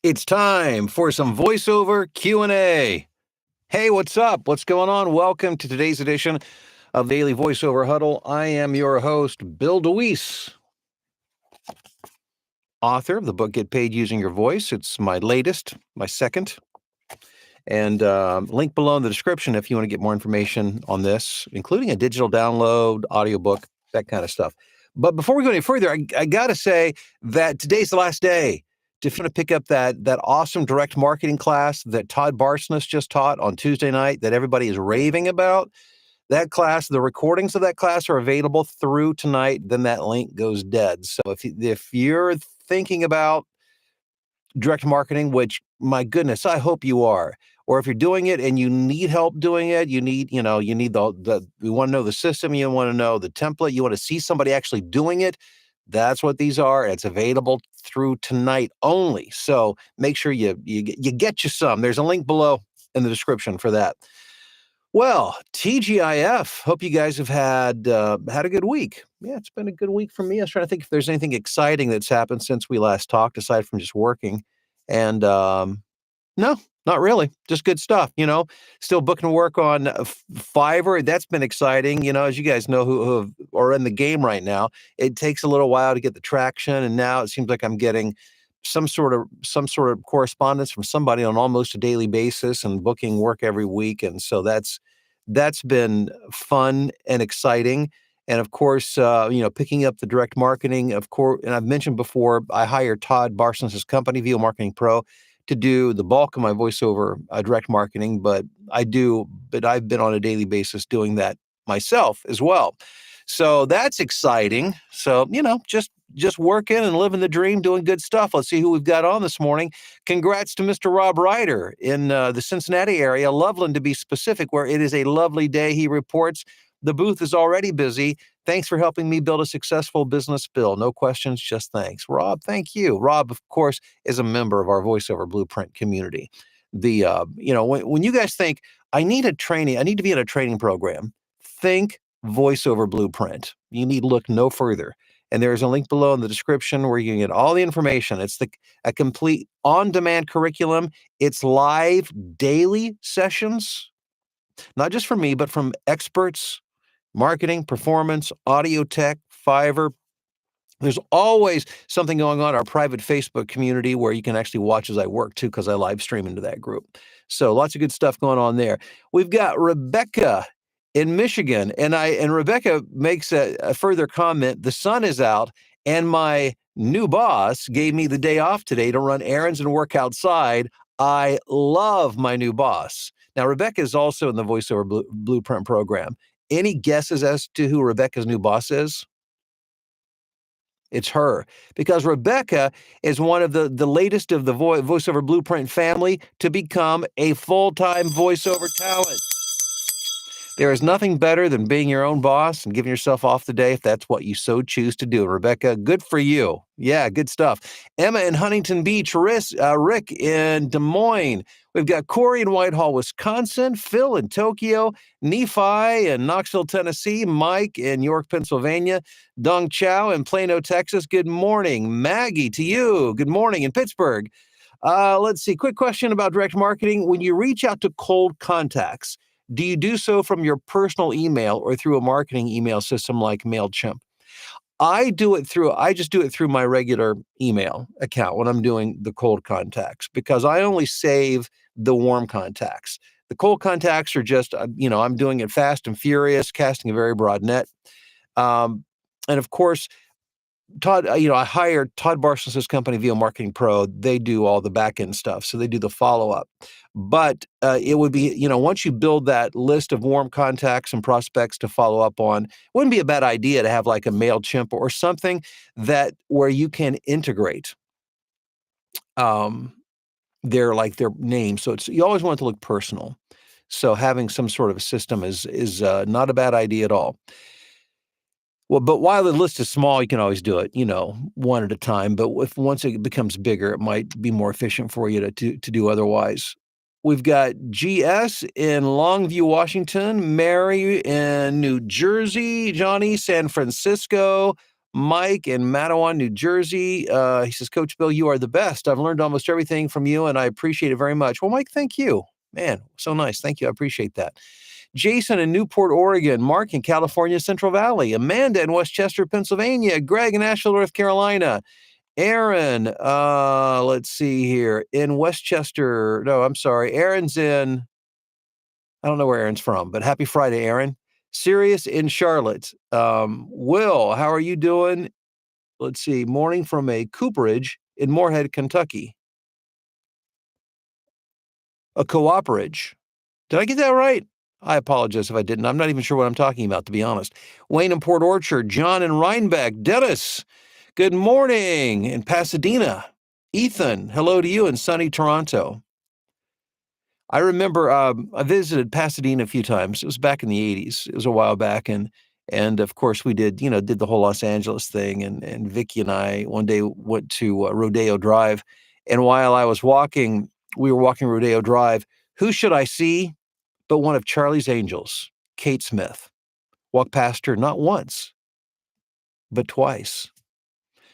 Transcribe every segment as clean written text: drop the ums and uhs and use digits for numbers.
It's time for some voiceover Q&A. Hey, what's up? What's going on? Welcome to today's edition of Daily Voiceover Huddle. I am your host, Bill DeWeese, author of the book Get Paid Using Your Voice. It's my latest, my second. And link below in the description if you want to get more information on this, including a digital download, audiobook, that kind of stuff. But before we go any further, I got to say that today's the last day to pick up that awesome direct marketing class that Todd Barsness just taught on Tuesday night that everybody is raving about. That class, the recordings of that class are available through tonight. Then that link goes dead. So if you're thinking about direct marketing, which, my goodness, I hope you are, or if you're doing it and you need help doing it, you need you want to know the system, you want to know the template, you want to see somebody actually doing it. That's what these are. It's available through tonight only. So make sure you get you some. There's a link below in the description for that. Well, TGIF. Hope you guys have had a good week. Yeah, it's been a good week for me. I was trying to think if there's anything exciting that's happened since we last talked, aside from just working. And no, not really. Just good stuff. Still booking work on Fiverr. That's been exciting. As you guys know who are in the game right now, it takes a little while to get the traction, and now it seems like I'm getting some sort of correspondence from somebody on almost a daily basis and booking work every week. And so that's been fun and exciting. And of course, picking up the direct marketing, of course, and I've mentioned before, I hired Todd Barsness' company, VO Marketing Pro, to do the bulk of my voiceover direct marketing, but I've been on a daily basis doing that myself as well. So that's exciting. So, just working and living the dream, doing good stuff. Let's see who we've got on this morning. Congrats to Mr. Rob Ryder in the Cincinnati area, Loveland to be specific, where it is a lovely day. He reports the booth is already busy. Thanks for helping me build a successful business, Bill. No questions, just thanks. Rob, thank you. Rob, of course, is a member of our VoiceOver Blueprint community. When you guys think, I need to be in a training program, think VoiceOver Blueprint. You need look no further. And there's a link below in the description where you can get all the information. It's a complete on-demand curriculum. It's live daily sessions, not just from me, but from experts, marketing, performance, audio tech, Fiverr. There's always something going on in our private Facebook community where you can actually watch as I work too, because I live stream into that group. So lots of good stuff going on there. We've got Rebecca in Michigan, and Rebecca makes a further comment. The sun is out, and my new boss gave me the day off today to run errands and work outside. I love my new boss. Now, Rebecca is also in the VoiceOver Blueprint program. Any guesses as to who Rebecca's new boss is? It's her, because Rebecca is one of the latest of the VoiceOver Blueprint family to become a full-time voiceover talent. There is nothing better than being your own boss and giving yourself off the day if that's what you so choose to do. Rebecca, good for you. Yeah, good stuff. Emma in Huntington Beach, Rick in Des Moines. We've got Corey in Whitehall, Wisconsin, Phil in Tokyo, Nephi in Knoxville, Tennessee, Mike in York, Pennsylvania, Dong Chow in Plano, Texas. Good morning. Maggie, to you. Good morning in Pittsburgh. Let's see. Quick question about direct marketing. When you reach out to cold contacts, do you do so from your personal email or through a marketing email system like MailChimp? I just do it through my regular email account when I'm doing the cold contacts, because I only save the warm contacts. The cold contacts are just, I'm doing it fast and furious, casting a very broad net. And of course, Todd, I hired Todd Barsness' company, VO Marketing Pro. They do all the back end stuff. So they do the follow up. But it would be, once you build that list of warm contacts and prospects to follow up on, it wouldn't be a bad idea to have like a MailChimp or something where you can integrate their name. So you always want it to look personal. So having some sort of a system is not a bad idea at all. Well, but while the list is small, you can always do it, one at a time. But once it becomes bigger, it might be more efficient for you to do otherwise. We've got GS in Longview, Washington, Mary in New Jersey, Johnny, San Francisco, Mike in Matawan, New Jersey. He says, Coach Bill, you are the best. I've learned almost everything from you, and I appreciate it very much. Well, Mike, thank you. Man, so nice. Thank you. I appreciate that. Jason in Newport, Oregon. Mark in California, Central Valley. Amanda in Westchester, Pennsylvania. Greg in Asheville, North Carolina. Aaron, let's see here, in Westchester. No, I'm sorry. Aaron's in, I don't know where Aaron's from, but happy Friday, Aaron. Sirius in Charlotte. Will, how are you doing? Let's see, morning from a cooperage in Moorhead, Kentucky. A cooperage. Did I get that right? I apologize if I didn't. I'm not even sure what I'm talking about, to be honest. Wayne in Port Orchard, John in Rhinebeck, Dennis, good morning in Pasadena. Ethan, hello to you in sunny Toronto. I remember I visited Pasadena a few times. It was back in the 80s. It was a while back. And of course we did the whole Los Angeles thing. And Vicky and I one day went to Rodeo Drive. And while I was walking, we were walking Rodeo Drive. Who should I see but one of Charlie's Angels, Kate Smith? Walked past her not once, but twice.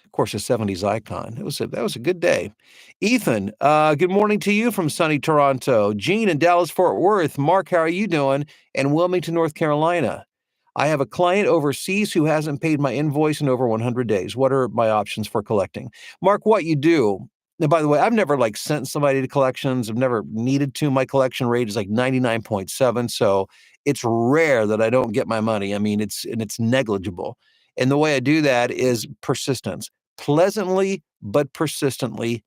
Of course, a 70s icon. That was a good day. Ethan, good morning to you from sunny Toronto. Gene in Dallas-Fort Worth. Mark, how are you doing? And Wilmington, North Carolina. I have a client overseas who hasn't paid my invoice in over 100 days. What are my options for collecting? Mark, what you do. And by the way, I've never sent somebody to collections. I've never needed to. My collection rate is 99.7. So it's rare that I don't get my money. I mean, it's negligible. And the way I do that is persistence. Pleasantly, but persistently,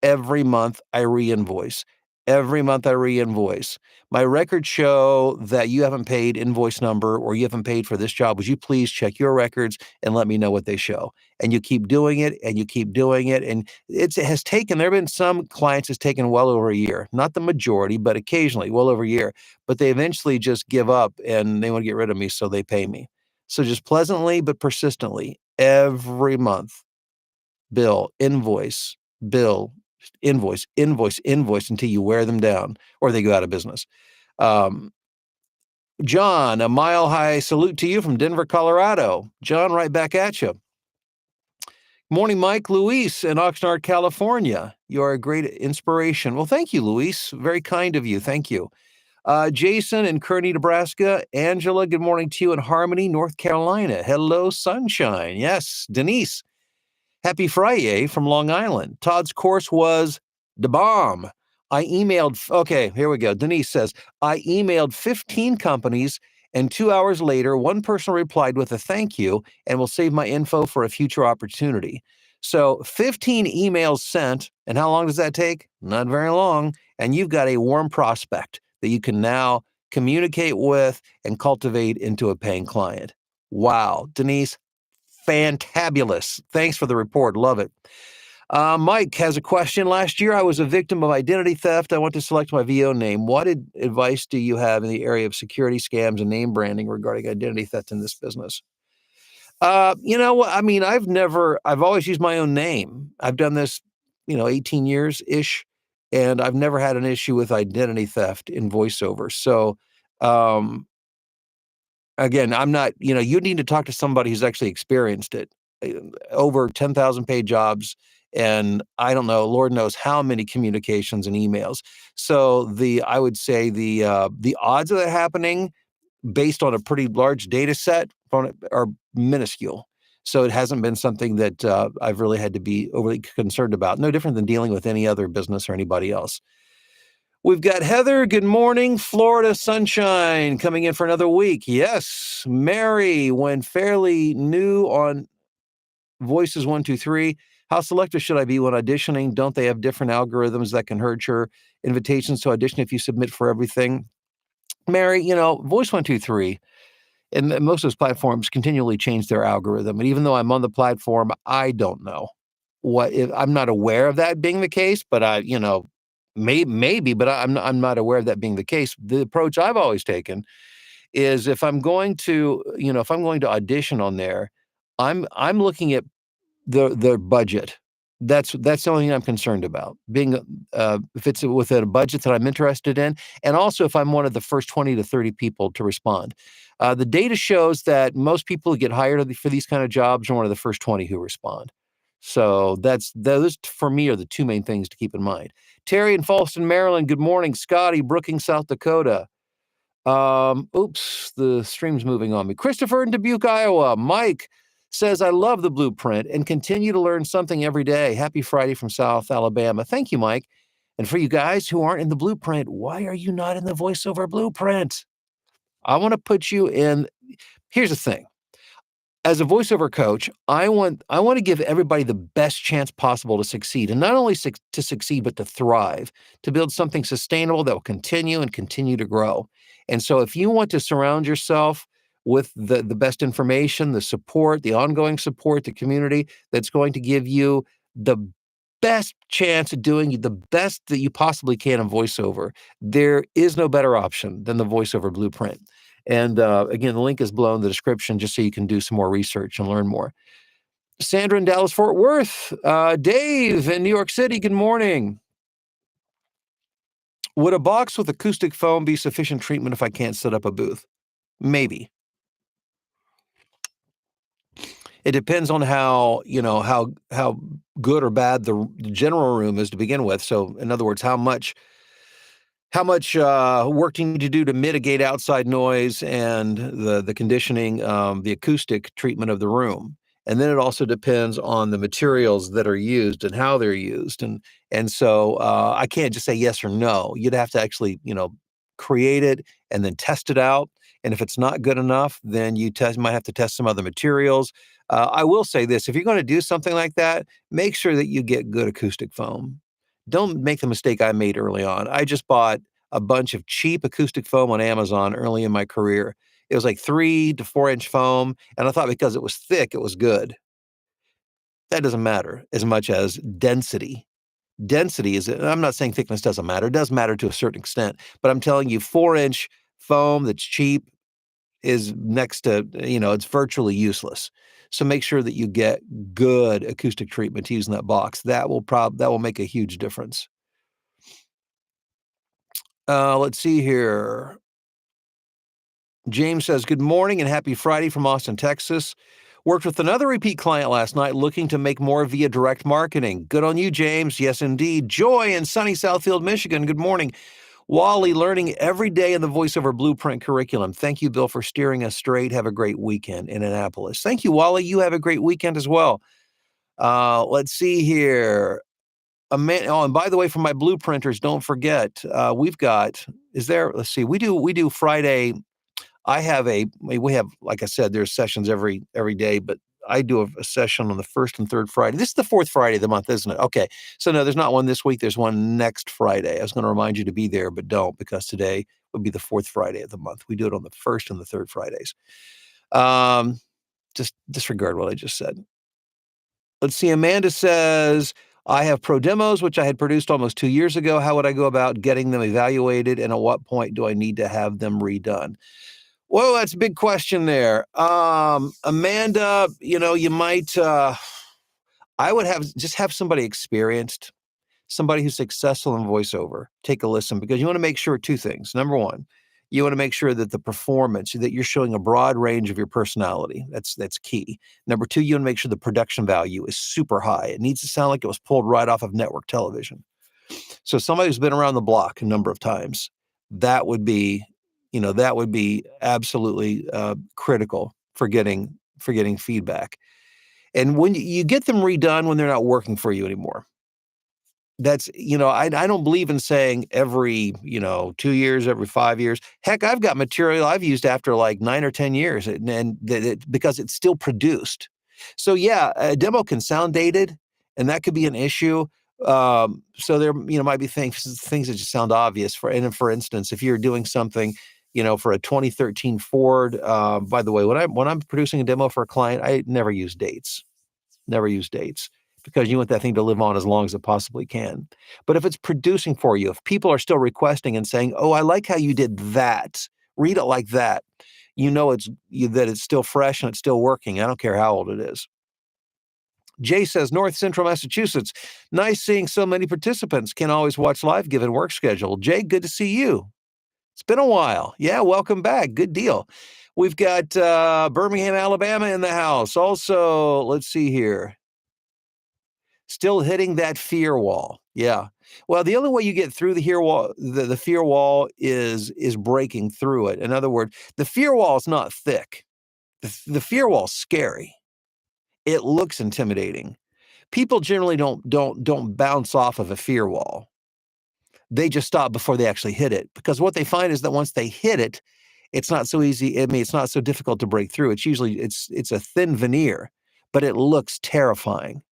every month I reinvoice. Every month I reinvoice. My records show that you haven't paid invoice number or you haven't paid for this job. Would you please check your records and let me know what they show? And you keep doing it and you keep doing it. And there have been some clients it's taken well over a year, not the majority, but occasionally well over a year. But they eventually just give up and they want to get rid of me, so they pay me. So just pleasantly, but persistently, every month. Bill, invoice, invoice until you wear them down or they go out of business. John, a mile high salute to you from Denver, Colorado. John, right back at you. Morning, Mike. Luis in Oxnard, California. You are a great inspiration. Well, thank you, Luis. Very kind of you. Thank you. Jason in Kearney, Nebraska. Angela, good morning to you in Harmony, North Carolina. Hello, sunshine. Yes, Denise. Happy Friday from Long Island. Todd's course was the bomb. Okay, here we go. Denise says, I emailed 15 companies and 2 hours later, one person replied with a thank you and will save my info for a future opportunity. So 15 emails sent. And how long does that take? Not very long. And you've got a warm prospect that you can now communicate with and cultivate into a paying client. Wow, Denise, fantabulous. Thanks for the report. Love it. Mike has a question. Last year, I was a victim of identity theft. I want to select my VO name. What advice do you have in the area of security scams and name branding regarding identity theft in this business? I mean, I've always used my own name. I've done this, 18 years-ish, and I've never had an issue with identity theft in voiceover. So, again, I'm not, you need to talk to somebody who's actually experienced it. Over 10,000 paid jobs, and I don't know, Lord knows how many communications and emails. So I would say the odds of that happening based on a pretty large data set are minuscule. So it hasn't been something that I've really had to be overly concerned about. No different than dealing with any other business or anybody else. We've got Heather. Good morning, Florida sunshine, coming in for another week. Yes, Mary, when fairly new on Voices 1, 2, 3. How selective should I be when auditioning? Don't they have different algorithms that can hurt your invitations to audition if you submit for everything? Mary, Voice 1, 2, 3, and most of those platforms continually change their algorithm. And even though I'm on the platform, I don't know I'm not aware of that being the case, but maybe, but I'm not aware of that being the case. The approach I've always taken is if I'm going to audition on there, I'm looking at the budget. That's the only thing I'm concerned about. Being if it's within a budget that I'm interested in, and also if I'm one of the first 20 to 30 people to respond. The data shows that most people who get hired for these kind of jobs are one of the first 20 who respond. So those for me are the two main things to keep in mind. Terry in Falston, Maryland. Good morning, Scotty, Brookings, South Dakota. Oops, the stream's moving on me. Christopher in Dubuque, Iowa. Mike says, I love the blueprint and continue to learn something every day. Happy Friday from South Alabama. Thank you, Mike. And for you guys who aren't in the blueprint, why are you not in the voiceover blueprint? I want to put you in. Here's the thing. As a voiceover coach, I want to give everybody the best chance possible to succeed, and not only to succeed, but to thrive, to build something sustainable that will continue and continue to grow. And so if you want to surround yourself with the best information, the support, the ongoing support, the community that's going to give you the best chance of doing the best that you possibly can in voiceover, there is no better option than the voiceover blueprint. And again, the link is below in the description just so you can do some more research and learn more. Sandra in Dallas, Fort Worth. Dave in New York City, good morning. Would a box with acoustic foam be sufficient treatment if I can't set up a booth? Maybe. It depends on how good or bad the general room is to begin with. So in other words, how much work do you need to do to mitigate outside noise and the conditioning, the acoustic treatment of the room? And then it also depends on the materials that are used and how they're used. And so I can't just say yes or no. You'd have to actually, create it and then test it out. And if it's not good enough, then you might have to test some other materials. I will say this, if you're going to do something like that, make sure that you get good acoustic foam. Don't make the mistake I made early on. I just bought a bunch of cheap acoustic foam on Amazon early in my career. It was like 3 to 4 inch foam, and I thought because it was thick, it was good. That doesn't matter as much as density. Density is, I'm not saying thickness doesn't matter. It does matter to a certain extent, but I'm telling you, 4-inch foam that's cheap is next to, it's virtually useless. So make sure that you get good acoustic treatment to use in that box. That will make a huge difference. Let's see here. James says, good morning and happy Friday from Austin, Texas. Worked with another repeat client last night looking to make more via direct marketing. Good on you, James. Yes, indeed. Joy in sunny Southfield, Michigan. Good morning. Wally, learning every day in the voiceover blueprint curriculum. Thank you, Bill, for steering us straight. Have a great weekend in Annapolis. Thank you, Wally. You have a great weekend as well. Let's see here. And by the way, for my blueprinters, don't forget, let's see, we do Friday. We have, like I said, there's sessions every day, but I do a session on the first and third Friday. This is the fourth Friday of the month, isn't it? Okay. So no, there's not one this week. There's one next Friday. I was going to remind you to be there, but don't, because today would be the fourth Friday of the month. We do it on the first and the third Fridays. Just disregard what I just said. Let's see. Amanda says, I have pro demos, which I had produced almost 2 years ago. How would I go about getting them evaluated? And at what point do I need to have them redone? Well, that's a big question there. Amanda, you might, I would have somebody experienced, somebody who's successful in voiceover, take a listen, because you want to make sure 2 things. Number 1, you want to make sure that the performance, that you're showing a broad range of your personality. That's key. Number 2, you want to make sure the production value is super high. It needs to sound like it was pulled right off of network television. So somebody who's been around the block a number of times, that would be absolutely critical for getting feedback. And when you get them redone when they're not working for you anymore, that's, I don't believe in saying every, 2 years, every 5 years. Heck, I've got material I've used after like 9 or 10 years because it's still produced. So yeah, a demo can sound dated, and that could be an issue. So there, might be things that just sound obvious. For instance, if you're doing something, for a 2013 Ford, by the way, when I'm producing a demo for a client, I never use dates, because you want that thing to live on as long as it possibly can. But if it's producing for you, if people are still requesting and saying, oh, I like how you did that, read it like that, that it's still fresh and it's still working. I don't care how old it is. Jay says, North Central Massachusetts. Nice seeing so many participants. Can't always watch live given work schedule. Jay, good to see you. It's been a while. Yeah, welcome back. Good deal. We've got Birmingham, Alabama in the house. Also, let's see here. Still hitting that fear wall. Yeah. Well, the only way you get through the fear wall is breaking through it. In other words, the fear wall is not thick. The fear wall is scary. It looks intimidating. People generally don't bounce off of a fear wall. They just stop before they actually hit it, because what they find is that once they hit it, it's not so easy. I mean, it's not so difficult to break through. It's usually it's a thin veneer, but it looks terrifying.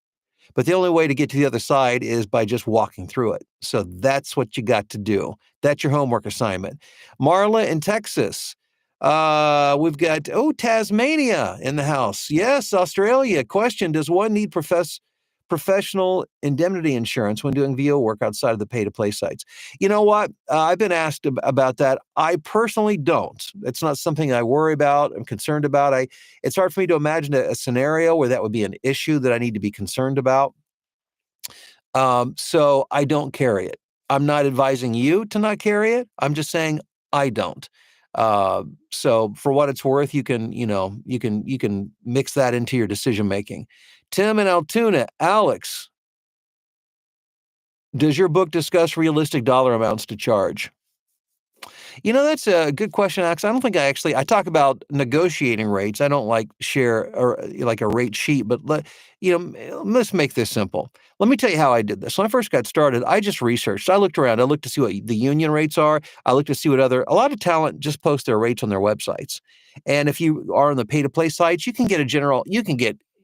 But the only way to get to the other side is by just walking through it. So that's what you got to do. That's your homework assignment. Marla in Texas. We've got, Tasmania in the house. Yes, Australia. Question, does one need professional indemnity insurance when doing VO work outside of the pay-to-play sites? You know what? I've been asked about that. I personally don't. It's not something I worry about. I'm concerned about. It's hard for me to imagine a scenario where that would be an issue that I need to be concerned about. So I don't carry it. I'm not advising you to not carry it. I'm just saying I don't. So for what it's worth, you can mix that into your decision making. Tim and Altoona, Alex, does your book discuss realistic dollar amounts to charge? That's a good question, Alex. I don't think I talk about negotiating rates. I don't share or like a rate sheet, but let's make this simple. Let me tell you how I did this. When I first got started, I just researched. I looked around. I looked to see what the union rates are. I looked to see what a lot of talent just post their rates on their websites. And if you are on the pay-to-play sites,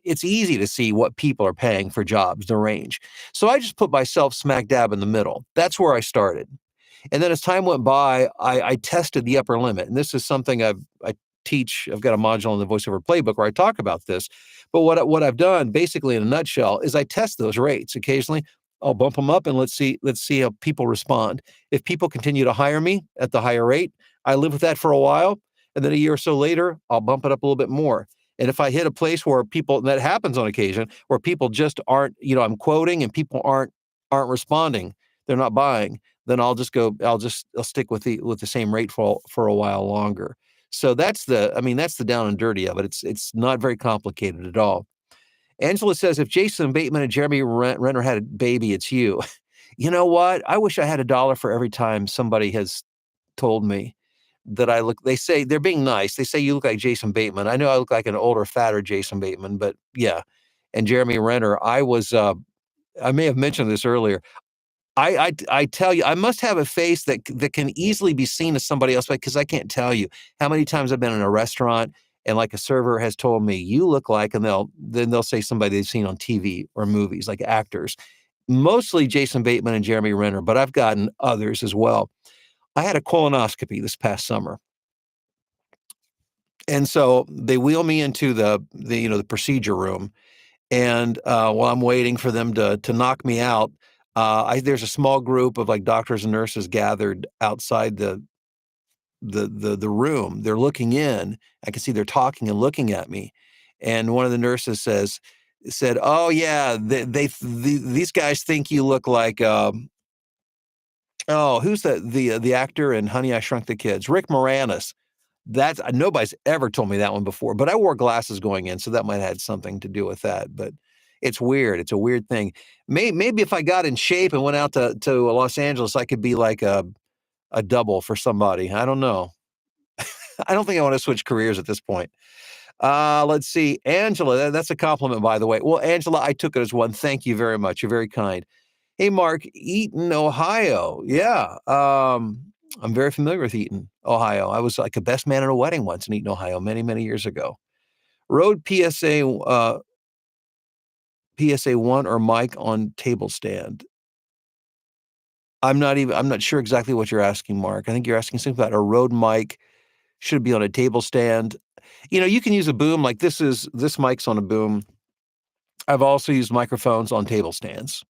it's easy to see what people are paying for jobs, the range. So I just put myself smack dab in the middle. That's where I started. And then as time went by, I tested the upper limit. And this is something I teach. I've got a module in the VoiceOver Playbook where I talk about this. But what I've done, basically in a nutshell, is I test those rates. Occasionally, I'll bump them up and let's see how people respond. If people continue to hire me at the higher rate, I live with that for a while. And then a year or so later, I'll bump it up a little bit more. And if I hit a place where that happens on occasion, where people just aren't, I'm quoting and people aren't responding, they're not buying, then I'll stick with the same rate for a while longer. So that's the down and dirty of it. It's not very complicated at all. Angela says, if Jason Bateman and Jeremy Renner had a baby, it's you. You know what? I wish I had $1 for every time somebody has told me that they say they're being nice. They say you look like Jason Bateman. I know I look like an older, fatter Jason Bateman, but yeah. And Jeremy Renner, I may have mentioned this earlier. I tell you, I must have a face that can easily be seen as somebody else, because I can't tell you how many times I've been in a restaurant and like a server has told me you look like, and they'll say somebody they've seen on TV or movies, like actors, mostly Jason Bateman and Jeremy Renner, but I've gotten others as well. I had a colonoscopy this past summer. And so they wheel me into the procedure room. And while I'm waiting for them to knock me out, there's a small group of like doctors and nurses gathered outside the room. They're looking in. I can see they're talking and looking at me. And one of the nurses said, "Oh yeah, these guys think you look like who's the actor in Honey, I Shrunk the Kids? Rick Moranis." Nobody's ever told me that one before, but I wore glasses going in, so that might have had something to do with that. But it's weird. It's a weird thing. Maybe if I got in shape and went out to Los Angeles, I could be like a double for somebody. I don't know. I don't think I want to switch careers at this point. Let's see. Angela, that's a compliment, by the way. Well, Angela, I took it as one. Thank you very much. You're very kind. Hey, Mark, Eaton, Ohio. Yeah. I'm very familiar with Eaton, Ohio. I was like a best man at a wedding once in Eaton, Ohio, many, many years ago. Rode PSA 1 or mic on table stand. I'm not sure exactly what you're asking, Mark. I think you're asking something about a Rode mic. Should it be on a table stand? You can use a boom. Like this mic's on a boom. I've also used microphones on table stands.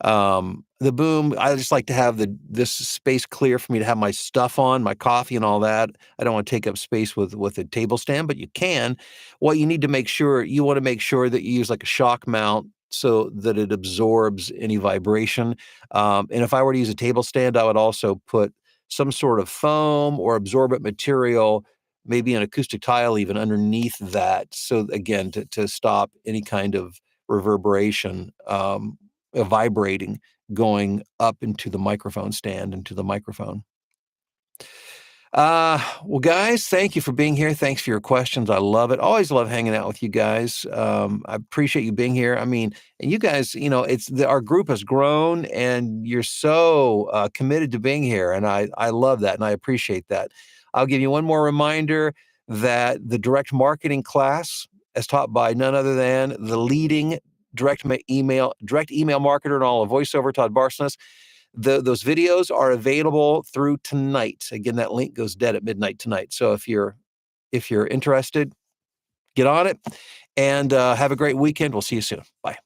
The boom, I just like to have this space clear for me to have my stuff on, my coffee and all that. I don't want to take up space with a table stand, but you can. What you need to make sure, you want to make sure that you use like a shock mount so that it absorbs any vibration. And if I were to use a table stand, I would also put some sort of foam or absorbent material, maybe an acoustic tile even underneath that. So again, to stop any kind of reverberation, vibrating going up into the microphone stand, into the microphone. Well, guys, thank you for being here. Thanks for your questions. I love it. Always love hanging out with you guys. I appreciate you being here. I mean, and you guys, our group has grown, and you're so committed to being here, and I love that, and I appreciate that. I'll give you one more reminder that the direct marketing class, as taught by none other than the leading email marketer and all of voiceover, Todd Barsness. Those videos are available through tonight. Again, that link goes dead at midnight tonight. So if you're interested, get on it, and have a great weekend. We'll see you soon. Bye.